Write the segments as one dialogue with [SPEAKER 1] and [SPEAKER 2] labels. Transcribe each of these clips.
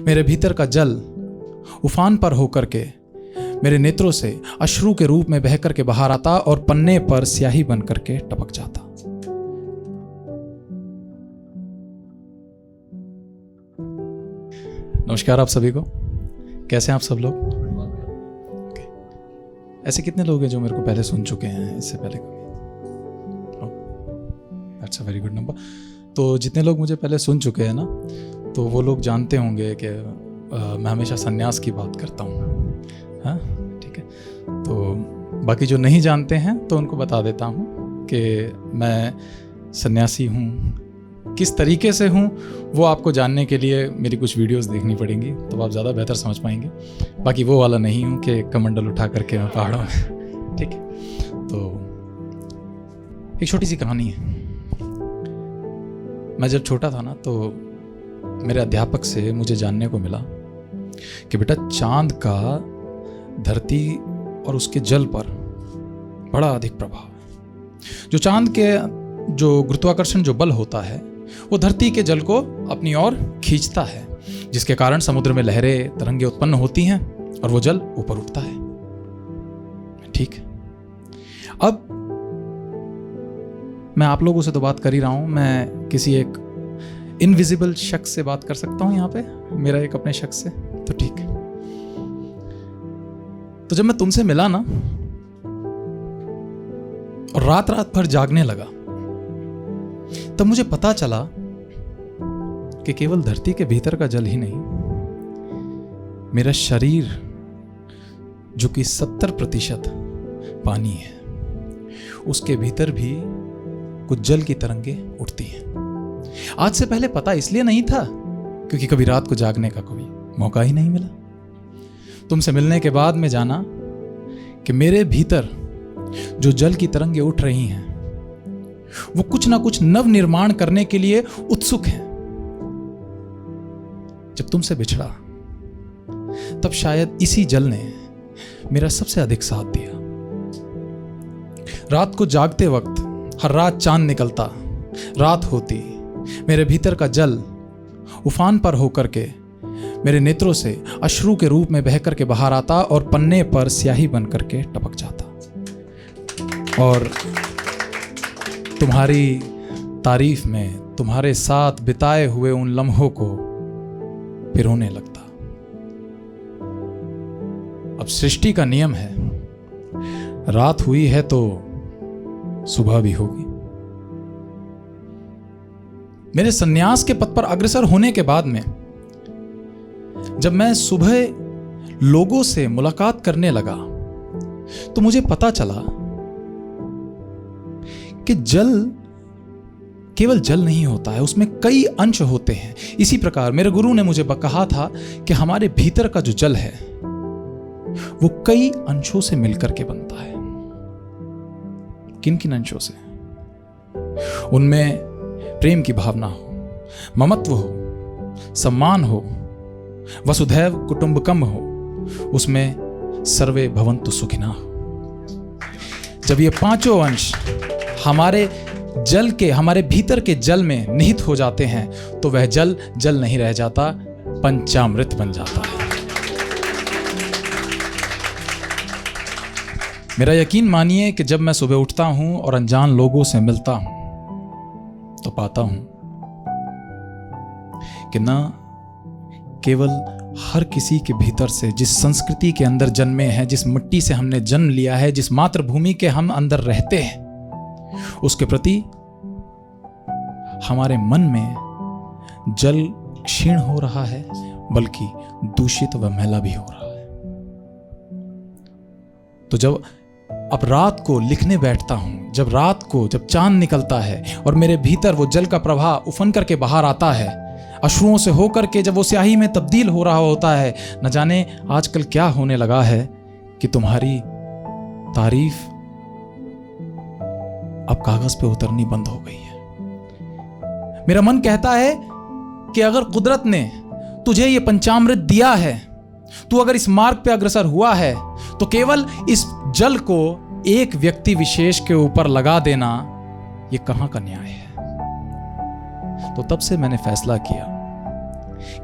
[SPEAKER 1] मेरे भीतर का जल उफान पर होकर के मेरे नेत्रों से अश्रु के रूप में बहकर के बाहर आता और पन्ने पर स्याही बन करके टपक जाता। नमस्कार आप सभी को, कैसे हैं आप सब लोग? ऐसे कितने लोग हैं जो मेरे को पहले सुन चुके हैं इससे पहले कभी? That's a very good number. तो जितने लोग मुझे पहले सुन चुके हैं ना, तो वो लोग जानते होंगे कि मैं हमेशा सन्यास की बात करता हूँ। हाँ, ठीक है। तो बाकी जो नहीं जानते हैं तो उनको बता देता हूँ कि मैं सन्यासी हूँ। किस तरीके से हूँ वो आपको जानने के लिए मेरी कुछ वीडियोस देखनी पड़ेंगी, तो आप ज़्यादा बेहतर समझ पाएंगे। बाकी वो वाला नहीं हूँ कि कमंडल उठा करके मैं पहाड़ों में, ठीक है। तो एक छोटी सी कहानी है। मैं जब छोटा था ना, तो मेरे अध्यापक से मुझे जानने को मिला कि बेटा, चांद का धरती और उसके जल पर बड़ा अधिक प्रभाव है। जो चांद के जो गुरुत्वाकर्षण जो बल होता है वो धरती के जल को अपनी ओर खींचता है, जिसके कारण समुद्र में लहरें, तरंगें उत्पन्न होती हैं और वो जल ऊपर उठता है। ठीक। अब मैं आप लोगों से तो बात कर ही रहा हूं, मैं किसी एक इनविजिबल शख्स से बात कर सकता हूं यहाँ पे, मेरा एक अपने शख्स से, तो ठीक है। तो जब मैं तुमसे मिला ना और रात रात भर जागने लगा, तब मुझे पता चला कि केवल धरती के भीतर का जल ही नहीं, मेरा शरीर जो कि 70% पानी है, उसके भीतर भी कुछ जल की तरंगें उठती हैं। आज से पहले पता इसलिए नहीं था क्योंकि कभी रात को जागने का कोई मौका ही नहीं मिला। तुमसे मिलने के बाद में जाना कि मेरे भीतर जो जल की तरंगें उठ रही हैं वो कुछ ना कुछ नव निर्माण करने के लिए उत्सुक हैं। जब तुमसे बिछड़ा तब शायद इसी जल ने मेरा सबसे अधिक साथ दिया। रात को जागते वक्त हर रात चांद निकलता, रात होती, मेरे भीतर का जल उफान पर होकर के मेरे नेत्रों से अश्रु के रूप में बहकर के बाहर आता और पन्ने पर स्याही बन करके टपक जाता। और तुम्हारी तारीफ में तुम्हारे साथ बिताए हुए उन लम्हों को पिरोने लगता। अब सृष्टि का नियम है, रात हुई है तो सुबह भी होगी। मेरे सन्यास के पथ पर अग्रसर होने के बाद में जब मैं सुबह लोगों से मुलाकात करने लगा तो मुझे पता चला कि जल केवल जल नहीं होता है, उसमें कई अंश होते हैं। इसी प्रकार मेरे गुरु ने मुझे कहा था कि हमारे भीतर का जो जल है वो कई अंशों से मिलकर के बनता है। किन किन अंशों से? उनमें प्रेम की भावना हो, ममत्व हो, सम्मान हो, वसुधैव कुटुंबकम हो, उसमें सर्वे भवन्तु सुखिनः हो। जब ये पांचों अंश हमारे जल के, हमारे भीतर के जल में निहित हो जाते हैं तो वह जल जल नहीं रह जाता, पंचामृत बन जाता है। मेरा यकीन मानिए कि जब मैं सुबह उठता हूं और अनजान लोगों से मिलता हूं तो पाता हूं कि ना केवल हर किसी के भीतर से, जिस संस्कृति के अंदर जन्मे हैं, जिस मिट्टी से हमने जन्म लिया है, जिस मातृभूमि के हम अंदर रहते हैं, उसके प्रति हमारे मन में जल क्षीण हो रहा है, बल्कि दूषित व मैला भी हो रहा है। तो जब अब रात को लिखने बैठता हूं, जब चांद निकलता है और मेरे भीतर वो जल का प्रवाह उफन करके बाहर आता है, अश्रुओं से होकर के जब वो स्याही में तब्दील हो रहा होता है, न जाने आजकल क्या होने लगा है कि तुम्हारी तारीफ अब कागज पे उतरनी बंद हो गई है। मेरा मन कहता है कि अगर कुदरत ने तुझे ये पंचामृत दिया है, तू अगर इस मार्ग पे अग्रसर हुआ है, तो केवल इस जल को एक व्यक्ति विशेष के ऊपर लगा देना ये कहां का न्याय है। तो तब से मैंने फैसला किया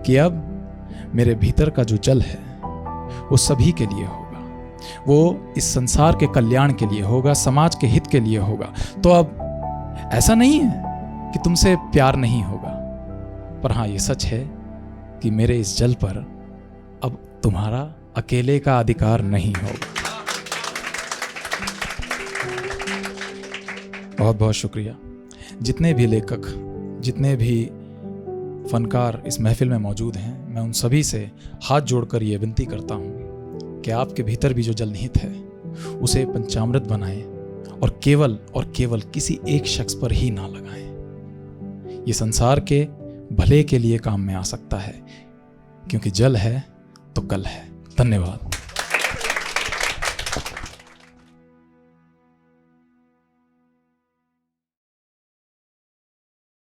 [SPEAKER 1] कि अब मेरे भीतर का जो जल है वो सभी के लिए होगा, वो इस संसार के कल्याण के लिए होगा, समाज के हित के लिए होगा। तो अब ऐसा नहीं है कि तुमसे प्यार नहीं होगा, पर हाँ ये सच है कि मेरे इस जल पर अब तुम्हारा अकेले का अधिकार नहीं होगा। बहुत बहुत शुक्रिया। जितने भी लेखक, जितने भी फनकार इस महफिल में मौजूद हैं, मैं उन सभी से हाथ जोड़कर ये विनती करता हूँ कि आपके भीतर भी जो जल निहित है उसे पंचामृत बनाएं और केवल किसी एक शख्स पर ही ना लगाएं। ये संसार के भले के लिए काम में आ सकता है, क्योंकि जल है तो कल है। धन्यवाद।